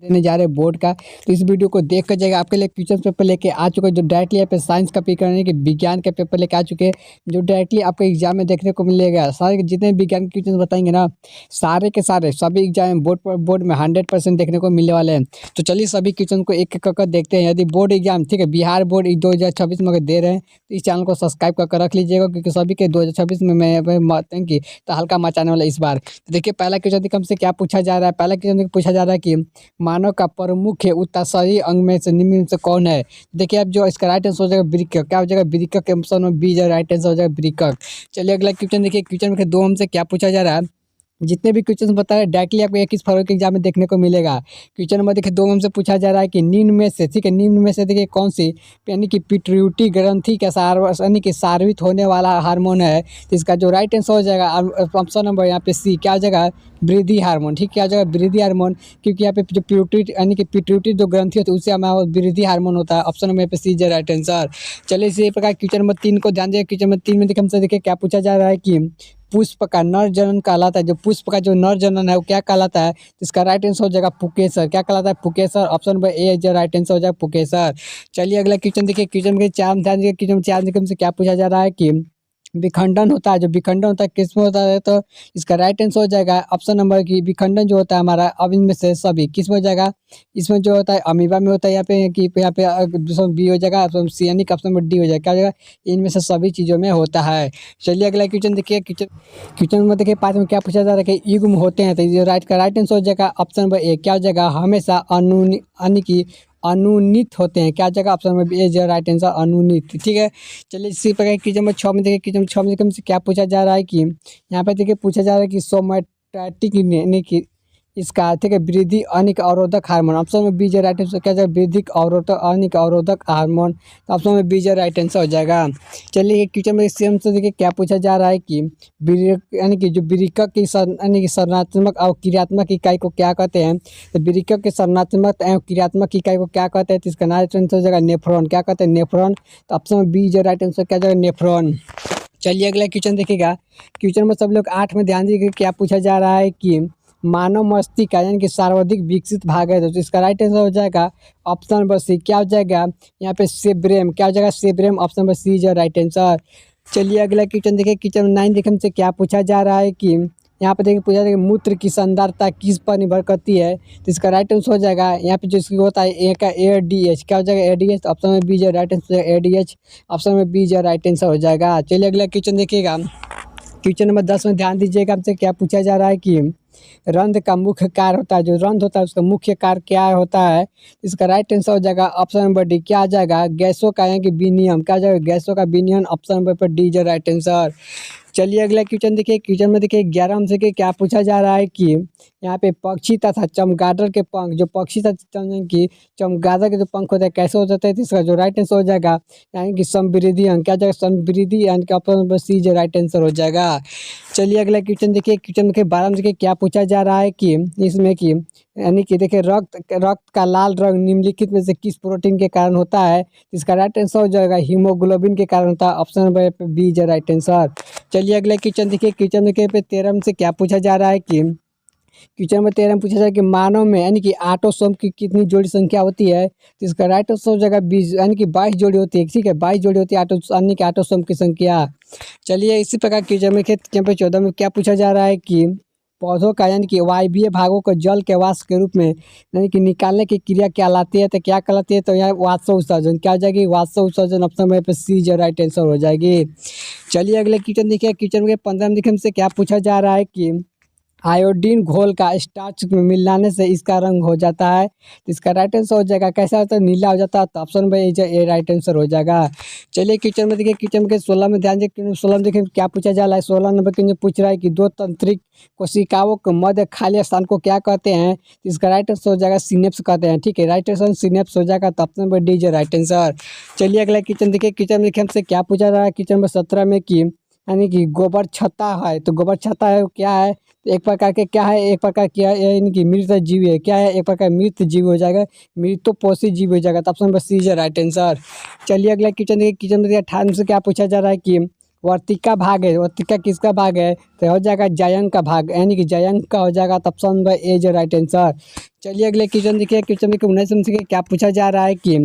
देने जा रहे हैं बोर्ड का। तो इस वीडियो को देख कर जाएगा आपके लिए क्वेश्चन पेपर लेके आ चुका है, जो डायरेक्टली यहाँ पे साइंस का पेपर करने के विज्ञान के पेपर लेके आ चुके हैं, जो डायरेक्टली आपको एग्जाम में देखने को मिलेगा। सारे जितने विज्ञान के क्वेश्चन बताएंगे ना, सारे के सारे सभी एग्जाम बोर्ड में 100% देखने को मिलने वाले हैं। तो चलिए सभी क्वेश्चन को एक एक कर देखते हैं। यदि बोर्ड एग्जाम ठीक है बिहार बोर्ड 2026 में अगर दे रहे हैं तो इस चैनल को सब्सक्राइब कर रख लीजिएगा, क्योंकि सभी के 2026 में मैं की तो हल्का मचाने वाला इस बार। तो देखिए पहला क्वेश्चन हमसे क्या पूछा जा रहा है। पहला क्वेश्चन पूछा जा रहा है कि मानव का प्रमुख उत्तरसरी अंग में से निम्न में से कौन है। देखिए अब जो इसका राइट आंसर हो जाएगा वृक्क। क्या हो जाएगा वृक्क के ऑप्शन में बी जो राइट आंसर हो जाएगा वृक्क। चलिए अगला क्वेश्चन देखिए, क्वेश्चन में दो हमसे क्या पूछा जा रहा है। जितने भी क्वेश्चन बताए डायरेक्टली आपको 21 फरवरी के एग्जाम में देखने को मिलेगा। क्वेश्चन नंबर देखिए 2 हमसे पूछा जा रहा है कि निम्न में से ठीक है निम्न में से देखिए कौन सी यानी कि पिट्यूटरी ग्रंथि का यानी कि सार्वित होने वाला हार्मोन है। तो इसका जो राइट आंसर हो जाएगा ऑप्शन नंबर यहाँ पे सी क्या हो जाएगा वृद्धि हार्मोन। ठीक क्या हो जाएगा वृद्धि हार्मोन, क्योंकि यहाँ पे जो पिट्यूटरी यानी कि पिट्यूटरी जो ग्रंथि होती है उससे हमारा वृद्धि हार्मोन होता है। ऑप्शन नंबर यहाँ पे सी जो राइट आंसर। चलिए इसी प्रकार क्वेश्चन नंबर 3 को ध्यान दिए। क्वेश्चन नंबर 3 में देखिए हमसे देखिए क्या पूछा जा रहा है कि पुष्प का नर जनन कहलाता है। जो पुष्प का जो नर जनन है वो क्या कहलाता है। तो इसका राइट आंसर हो जाएगा पुकेसर। क्या कहलाता है पुकेसर। ऑप्शन नंबर ए जो राइट आंसर हो जाएगा पुकेसर। चलिए अगला क्वेश्चन देखिए, क्वेश्चन के 4 ध्यान दीजिए। क्वेश्चन 4 से क्या पूछा जा रहा है कि विखंडन होता है। जो विखंडन होता है किसमें होता है, तो इसका राइट आंसर हो जाएगा ऑप्शन नंबर की विखंडन जो होता है हमारा अब इनमें से सभी किस में हो जाएगा। इसमें जो होता है अमीबा में होता है। यहाँ पे कि यहाँ पे दूसरा बी हो जाएगा, ऑप्शन सी यानी कि ऑप्शन नंबर डी हो जाएगा। क्या हो जाएगा इनमें से सभी चीज़ों में होता है। चलिए अगला क्वेश्चन देखिए, क्वेश्चन में देखिए 5 में क्या पूछा जा रहा है कि युग्म होते हैं। तो ये राइट का राइट आंसर हो जाएगा ऑप्शन नंबर ए क्या हो जाएगा हमेशा यानी कि अनुनीत होते हैं। क्या जगह ऑप्शन में ए जो राइट आंसर अनुनीत। ठीक है चलिए इसी प्रकार क्वेश्चन नंबर 6 में देखिए, क्वेश्चन नंबर 6 में देखिए क्या पूछा जा रहा है कि यहाँ पे देखिए पूछा जा रहा है कि सोमैटिक यानी कि इसका ठीक है वृद्धि अनिक अवरोधक हार्मोन। ऑप्शन में बी जो राइट आंसर क्या जाएगा वृद्धिक अवरोधक अनिक अवरोधक हार्मोन। तो ऑप्शन में बी जो राइट आंसर हो जाएगा। चलिए क्वेश्चन में सेम से देखिए क्या पूछा जा रहा है कि यानी कि जो वृक्क की यानी कि संरचनात्मक और क्रियात्मक इकाई को क्या कहते हैं। तो वृक्क के संरचनात्मक एवं क्रियात्मक इकाई को क्या कहते हैं। तो इसका राइट आंसर हो जाएगा नेफ्रॉन। क्या कहते हैं नेफ्रॉन। तो ऑप्शन में बी जो राइट आंसर क्या जाएगा नेफ्रॉन। चलिए अगला क्वेश्चन देखिएगा, क्वेश्चन में सब लोग 8 में ध्यान दीजिए क्या पूछा जा रहा है कि मानव मस्तिष्क का यानी कि सर्वाधिक विकसित भाग है। तो इसका राइट आंसर हो जाएगा ऑप्शन नंबर सी क्या हो जाएगा यहाँ पे सेब्रेम। क्या हो जाएगा सेब्रेम। ऑप्शन नंबर सी जो राइट आंसर। चलिए अगला क्वेश्चन देखिए, क्वेश्चन 9 देखिए हमसे क्या पूछा जा रहा है कि यहाँ पे देखिए पूछा जाएगा मूत्र की सांद्रता किस पर निर्भर करती है। तो इसका राइट आंसर हो जाएगा यहाँ पे जो इसकी होता है ए का ADH। क्या हो जाएगा ADH। ऑप्शन में बी जो राइट आंसर ADH। ऑप्शन में बी जो राइट आंसर हो जाएगा। चलिए अगला क्वेश्चन देखिएगा, क्वेश्चन नंबर 10 में ध्यान दीजिएगा हमसे क्या पूछा जा रहा है कि रंध्र का मुख्य कार्य होता है। जो रंध्र होता है उसका मुख्य कार्य क्या होता है। इसका राइट आंसर हो जाएगा ऑप्शन नंबर डी क्या आ जाएगा गैसों का यानी कि विनिमय। क्या आ जाएगा गैसों का विनिमय। ऑप्शन नंबर पर डी जो राइट आंसर। चलिए अगला क्वेश्चन देखिए, क्वेश्चन में देखिए 11 से के क्या पूछा जा रहा है कि यहाँ पे पक्षी तथा चमगादड़ के पंख जो पक्षी तथा की चमगादड़ के जो पंख होते हैं कैसे हो जाते हैं। तो इसका जो राइट आंसर हो जाएगा यानी कि समृद्धि अंग। क्या जाएगा समृद्धि यानी कि ऑप्शन नंबर सी जो राइट आंसर हो जाएगा। चलिए अगला क्वेश्चन देखिए, क्वेश्चन देखिए 12 में देखिए क्या पूछा जा रहा है कि इसमें कि यानी कि देखिए रक्त का लाल रंग निम्नलिखित में से किस प्रोटीन के कारण होता है। इसका राइट आंसर हो जाएगा हीमोग्लोबिन के कारण होता है। ऑप्शन नंबर बी जो राइट आंसर। चलिए अगला क्वेश्चन देखिए, क्वेश्चन देखिए पे 13 से क्या पूछा जा रहा है कि क्वेश्चन में 13 में पूछा जाए कि मानव में यानी कि ऑटोसोम की कितनी जोड़ी संख्या होती है। तो इसका राइट आंसर हो जाएगा 20 यानी कि 22 जोड़ी होती है। ठीक है 22 जोड़ी होती है यानी कि ऑटोसोम की संख्या। चलिए इसी प्रकार क्वेश्चन में 14 में क्या पूछा जा रहा है कि पौधों का यानी कि वायवीय भागों को जल के वाष्प के रूप में यानी कि निकालने की क्रिया क्या लाती है। तो क्या कहलाती है। तो यहाँ वाष्प उत्सर्जन। क्या हो जाएगी वाष्प उत्सर्जन। ऑप्शन में सी जो राइट आंसर हो जाएगी। चलिए अगले क्वेश्चन देखिए, क्वेश्चन के 15 में देखिए हमसे क्या पूछा जा रहा है कि आयोडीन घोल का स्टार्च में मिलाने से इसका रंग हो जाता है। तो इसका राइट आंसर हो जाएगा कैसा होता है नीला हो जाता है। तो ऑप्शन में ए राइट आंसर हो जाएगा। चलिए क्वेश्चन में देखिए, क्वेश्चन के 16 में ध्यान दीजिए। 16 में देखिए क्या पूछा जा रहा है। 16 नंबर क्वेश्चन पूछ रहा है कि दो तंत्रिक कोशिकाओं के मध्य खाली स्थान को क्या कहते हैं। तो इसका राइट आंसर हो जाएगा सिनेप्स कहते हैं। ठीक है राइट आंसर सिनेप्स हो जाएगा। तो ऑप्शन नंबर डी जो राइट आंसर। चलिए अगला क्वेश्चन देखिए, क्वेश्चन देखिए हमसे क्या पूछा जा रहा है। क्वेश्चन नंबर 17 में कि यानी कि गोबर छत्ता है। तो गोबर छत्ता है क्या है। तो एक प्रकार के क्या है एक प्रकार क्या है यानी कि मृत जीव है। क्या है एक प्रकार मृत जीव हो जाएगा मृतोपोषी जीव हो जाएगा। तो ऑप्शन नंबर सी है राइट आंसर। चलिए अगला क्वेश्चन देखिए, क्वेश्चन देखिए 18 से क्या पूछा जा रहा है कि वर्तिका भाग है, वर्तिका किसका भाग है? तो हो जाएगा जायंग का भाग, यानी कि जायंग का हो जाएगा। तो ऑप्शन नंबर ए जो राइट आंसर। चलिए अगले क्वेश्चन देखिए, क्वेश्चन देखिए 19 से क्या पूछा जा रहा है कि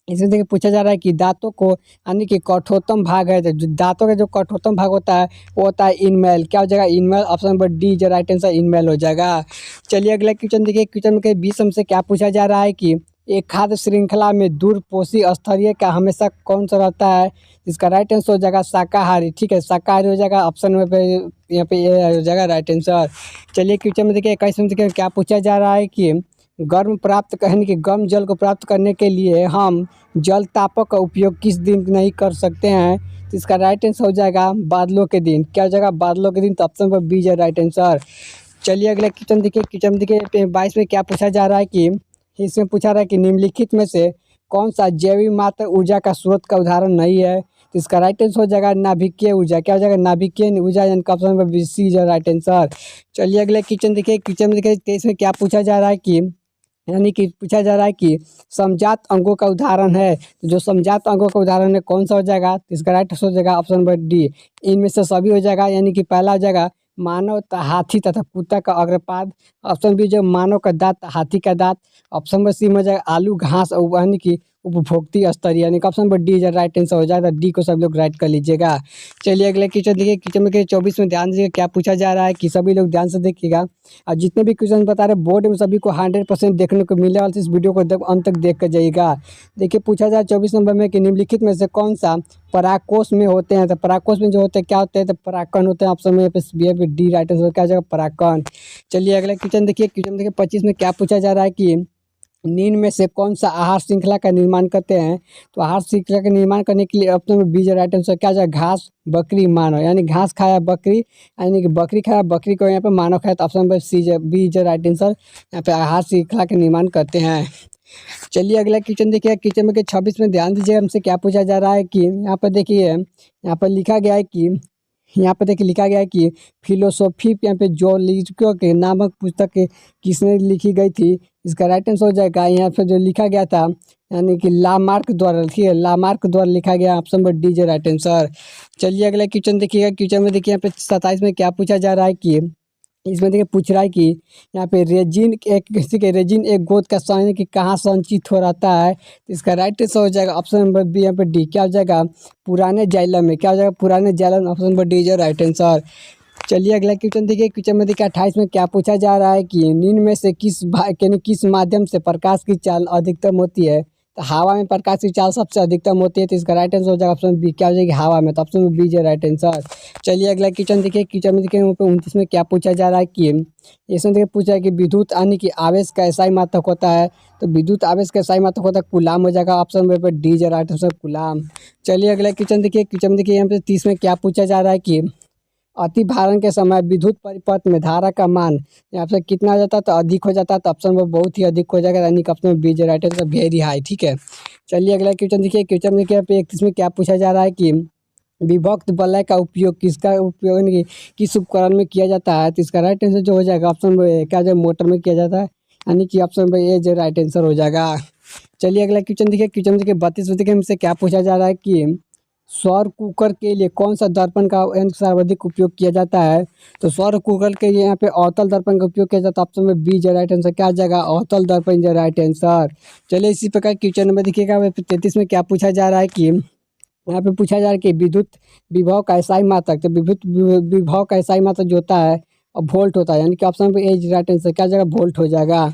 इसमें देखिए पूछा जा रहा है कि दांतों को, यानी कि कठोरतम भाग है, तो जो दांतों का जो कठोरतम भाग होता है वो होता है इनमेल। क्या हो जाएगा? इनमेल। ऑप्शन नंबर डी जो राइट आंसर इनमेल हो जाएगा। चलिए अगला क्वेश्चन देखिए, क्वेश्चन के 20 हमसे क्या पूछा जा रहा है कि एक खाद्य श्रृंखला में दूरपोषी स्तरीय का हमेशा कौन सा रहता है? इसका राइट आंसर हो जाएगा शाकाहारी। ठीक है, शाकाहारी हो जाएगा। ऑप्शन में पे यहाँ पे ये हो जाएगा राइट आंसर। चलिए क्वेश्चन में देखिए 21 में देखिए क्या पूछा जा रहा है कि गर्म प्राप्त करने के गर्म जल को प्राप्त करने के लिए हम जल तापक का उपयोग किस दिन नहीं कर सकते हैं? तो इसका राइट आंसर हो जाएगा बादलों के दिन। क्या हो जाएगा? बादलों के दिन। तो ऑप्शन पर बी है राइट आंसर। चलिए अगला क्वेश्चन देखिए, क्वेश्चन देखिए 22 में क्या पूछा जा रहा है कि इसमें पूछा रहा है कि निम्नलिखित में से कौन सा जैविक मात्र ऊर्जा का स्रोत का उदाहरण नहीं है? तो इसका राइट आंसर हो जाएगा नाभिकीय ऊर्जा। क्या हो जाएगा? नाभिकीय ऊर्जा, यानी कि ऑप्शन नंबर बी सी है राइट आंसर। चलिए अगले क्वेश्चन देखिए, क्वेश्चन में देखिए 23 में क्या पूछा जा रहा है कि, यानी कि पूछा जा रहा है कि समजात अंगों का उदाहरण है, तो जो समजात अंगों का उदाहरण है कौन सा हो जाएगा? तो इसका राइट आंसर हो जाएगा ऑप्शन नंबर डी, इनमें से सभी हो जाएगा। यानी कि पहला हो जाएगा मानव हाथी तथा कुत्ता का अग्रपाद। ऑप्शन बी जो मानव का दांत, हाथी का दांत। ऑप्शन नंबर सी में हो जाएगा आलू घास, और यानी कि उपभोक्ती स्तरीय, यानी कि ऑप्शन नंबर डी जो राइट आंसर हो जाएगा। डी को सब लोग राइट कर लीजिएगा। चलिए अगले क्वेश्चन देखिए, क्वेश्चन में 24 में ध्यान दीजिए क्या पूछा जा रहा है कि सभी लोग ध्यान से देखिएगा, और जितने भी क्वेश्चन बता रहे बोर्ड में सभी को 100% देखने को मिलने वाला, इस वीडियो को अंत तक देख कर जाइएगा। देखिए पूछा जाए 24 नंबर में कि निम्नलिखित में से कौन सा परागकोश में होते हैं? तो परागकोश में जो होते हैं क्या होते हैं? तो परागकण होते हैं। ऑप्शन में डी राइट आंसर क्या जाएगा? परागकण। चलिए अगला क्वेश्चन देखिए, क्वेश्चन देखिए 25 में क्या पूछा जा रहा है कि निम्न में से कौन सा आहार श्रृंखला का निर्माण करते हैं? तो आहार श्रृंखला का निर्माण करने के लिए ऑप्शन में बी राइट आंसर क्या जाएगा? घास, बकरी, मानव, यानी घास खाया बकरी, यानी कि बकरी खाया बकरी को यहाँ पे मानव खाया। तो option number C B right answer, यहाँ पे आहार श्रृंखला का निर्माण करते हैं। चलिए अगला क्वेश्चन देखिए, क्वेश्चन में 26 में ध्यान दीजिए हमसे क्या पूछा जा रहा है कि यहाँ पर देखिए, यहाँ पर लिखा गया है कि, यहाँ पर देखिए लिखा गया है कि फिलोसॉफी यहाँ पे जोलिस्को के नामक पुस्तक किसने लिखी गई थी? इसका राइट आंसर हो जाएगा यहाँ पे जो लिखा गया था, यानी कि लामार्क द्वारा, ठीक है, लामार्क द्वारा लिखा गया। ऑप्शन नंबर डी जो राइट आंसर। चलिए अगला क्वेश्चन देखिएगा, क्वेश्चन में देखिए यहाँ पे 27 में क्या पूछा जा रहा है कि इसमें देखिए पूछ रहा है कि यहाँ पे रेजिन एक किसी के रेजिन एक गोद का यानी कि कहाँ संचित हो रहता है? तो इसका राइट आंसर हो जाएगा ऑप्शन नंबर बी, यहाँ पे डी क्या हो जाएगा? पुराने जाइलम में। क्या हो जाएगा? पुराने जाइलम। ऑप्शन नंबर डी जो राइट आंसर। चलिए अगला क्वेश्चन देखिए, क्वेश्चन में देखिए 28 में क्या पूछा जा रहा है कि निम्न में से किस भाग यानी किस माध्यम से प्रकाश की चाल अधिकतम होती है? तो हवा में प्रकाश की चाल सबसे अधिकतम होती है। तो इसका राइट आंसर हो जाएगा ऑप्शन बी, क्या हो जाएगी? हवा में। तो ऑप्शन बी जो राइट आंसर। चलिए अगला क्वेश्चन देखिए, क्वेश्चन में देखिए 29 में क्या पूछा जा रहा है कि इसमें देखिए पूछा है कि विद्युत यानी कि आवेश का एसआई मात्रक होता है। तो विद्युत आवेश का एसआई मात्रक होता है कूलाम हो जाएगा। ऑप्शन नंबर डी जो राइट आंसर कूलाम। चलिए अगला क्वेश्चन देखिए, क्वेश्चन देखिए यहाँ पे 30 में क्या पूछा जा रहा है कि अति भारण के समय विद्युत परिपथ में धारा का मान यहाँ पे कितना हो जाता है? तो अधिक हो जाता है। तो ऑप्शन में बहुत ही अधिक हो जाएगा, यानी कि ऑप्शन में बी जो राइट आंसर वेरी हाई। ठीक है, चलिए अगला क्वेश्चन देखिए, क्वेश्चन देखिए यहाँ पे 31 में क्या पूछा जा रहा है कि विभक्त वलय का उपयोग किसका उपयोग यानी कि किस उपकरण में किया जाता है? तो इसका राइट आंसर जो हो जाएगा ऑप्शन में क्या जो मोटर में किया जाता है, यानी कि ऑप्शन में ए जो राइट आंसर हो जाएगा। चलिए अगला क्वेश्चन देखिए, क्वेश्चन देखिए 32 में देखिए हमसे क्या पूछा जा रहा है कि सौर कुकर के लिए कौन सा दर्पण का सर्वाधिक उपयोग किया जाता है? तो सौर कुकर के लिए यहाँ पे अवतल दर्पण का उपयोग किया जाता है। ऑप्शन में बी जो राइट आंसर क्या आ जाएगा? अवतल दर्पण जो राइट आंसर। चलिए इसी प्रकार क्वेश्चन नंबर देखिएगा 33 में क्या पूछा जा रहा है कि यहाँ पे पूछा जा रहा है कि विद्युत विभव का एसआई मात्रक। तो विद्युत विभव का एसआई मात्रक जो होता है और वोल्ट होता है, यानी कि ऑप्शन पे ए राइट आंसर क्या जाएगा? वोल्ट हो जाएगा।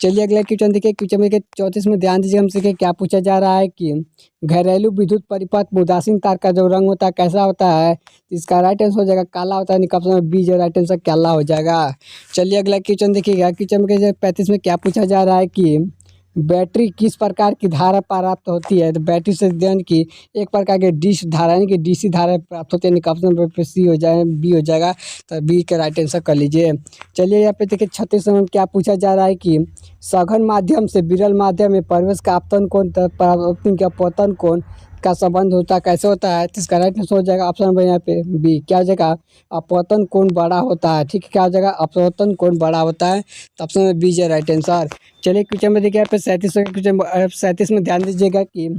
चलिए अगला क्वेश्चन देखिए, क्वेश्चन में 34 में ध्यान दीजिए हमसे कि क्या पूछा जा रहा है कि घरेलू विद्युत परिपथ में उदासीन तार का जो रंग होता है कैसा होता है? तो इसका राइट आंसर हो जाएगा काला होता है, यानी कि ऑप्शन में बी जो राइट आंसर काला हो जाएगा। चलिए अगला क्वेश्चन देखिएगा, क्वेश्चन में 35 में क्या पूछा जा रहा है कि बैटरी किस प्रकार की धारा प्राप्त होती है? तो बैटरी से यानी कि एक प्रकार के डिश धारा यानी कि डीसी धारा प्राप्त होती है, यानी कि ऑप्शन पे सी हो जाए बी हो जाएगा। तो बी का राइट आंसर कर लीजिए। चलिए यहाँ पे देखिए 36 में क्या पूछा जा रहा है कि सघन माध्यम से विरल माध्यम में प्रवेश का आपतन कोण का पतन कोण का संबंध होता है कैसे होता है? तो इसका राइट आंसर हो जाएगा ऑप्शन नंबर यहाँ पे बी क्या हो जाएगा? अपवर्तन कोण बड़ा होता है। ठीक है, क्या हो जाएगा? अपवर्तन कोण बड़ा होता है। तो ऑप्शन में बी जो राइट आंसर। चलिए क्वेश्चन में देखिए यहाँ पे 37 में ध्यान दीजिएगा कि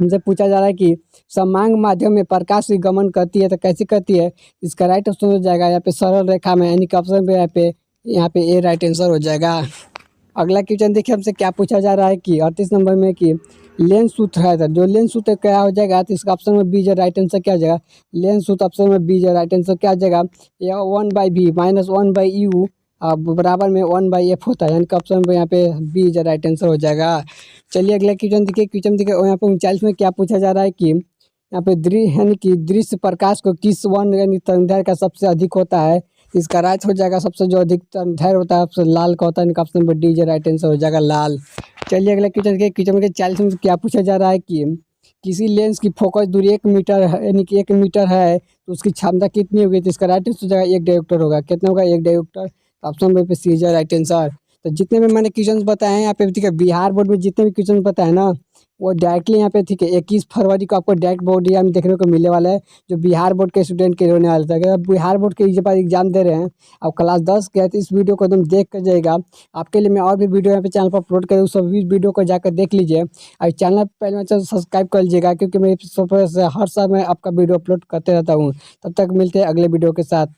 हमसे पूछा जा रहा है कि समांग माध्यम में प्रकाश की गमन करती है तो कैसे करती है। इसका राइट ऑप्शन हो जाएगा यहाँ पे सरल रेखा में, यानी कि ऑप्शन पे यहाँ पे ए राइट आंसर हो जाएगा। अगला क्वेश्चन देखिए हमसे क्या पूछा जा रहा है कि 38 नंबर में कि लेंस सूत्र है तो जो लेंस सूत्र क्या हो जाएगा, तो इसका ऑप्शन में बी जो राइट आंसर क्या हो जाएगा। लेंस सूत्र ऑप्शन में बी जो राइट आंसर क्या हो जाएगा, या 1/v माइनस 1/u बराबर में 1/f होता है, यानी कि ऑप्शन पे यहाँ पे बी जो राइट आंसर हो जाएगा। चलिए अगला क्वेश्चन देखिए यहाँ पे 39 में क्या पूछा जा रहा है कि यहाँ पे यानी कि दृश्य प्रकाश को किस वर्ण यानी तरंगदैर्घ्य का सबसे अधिक होता है। इसका राइट हो जाएगा सबसे जो अधिक तरंगदैर्घ्य होता है सबसे लाल का होता है, इनका ऑप्शन नंबर डी जो राइट आंसर हो जाएगा लाल। चलिए अगला क्वेश्चन के 40 में क्या पूछा जा रहा है कि किसी लेंस की फोकस दूरी 1 मीटर है, यानी कि 1 मीटर है तो उसकी क्षमता कितनी होगी। तो इसका राइट आंसर हो जाएगा 1 डायोप्टर होगा। कितना होगा 1 डायोप्टर, ऑप्शन नंबर पे सी जो राइट आंसर। तो जितने भी मैंने क्वेश्चन बताए हैं यहाँ पे ठीक है, बिहार बोर्ड में जितने भी क्वेश्चन बताए ना वो डायरेक्टली यहाँ पे ठीक है 21 फरवरी को आपको डायरेक्ट बोर्ड एग्जाम देखने को मिलने वाला है, जो बिहार बोर्ड के स्टूडेंट के होने वाला था। अगर आप बिहार बोर्ड के एग्जाम दे रहे हैं, आप क्लास 10 के हैं, तो इस वीडियो को तुम देख कर जाएगा। आपके लिए मैं और भी वीडियो यहाँ पे चैनल पर अपलोड करूँ, सभी वीडियो को जाकर देख लीजिए और चैनल पहले चैनल सब्सक्राइब कर लीजिएगा, क्योंकि मैं हर समय आपका वीडियो अपलोड करते रहता हूँ। तब तक मिलते हैं अगले वीडियो के साथ।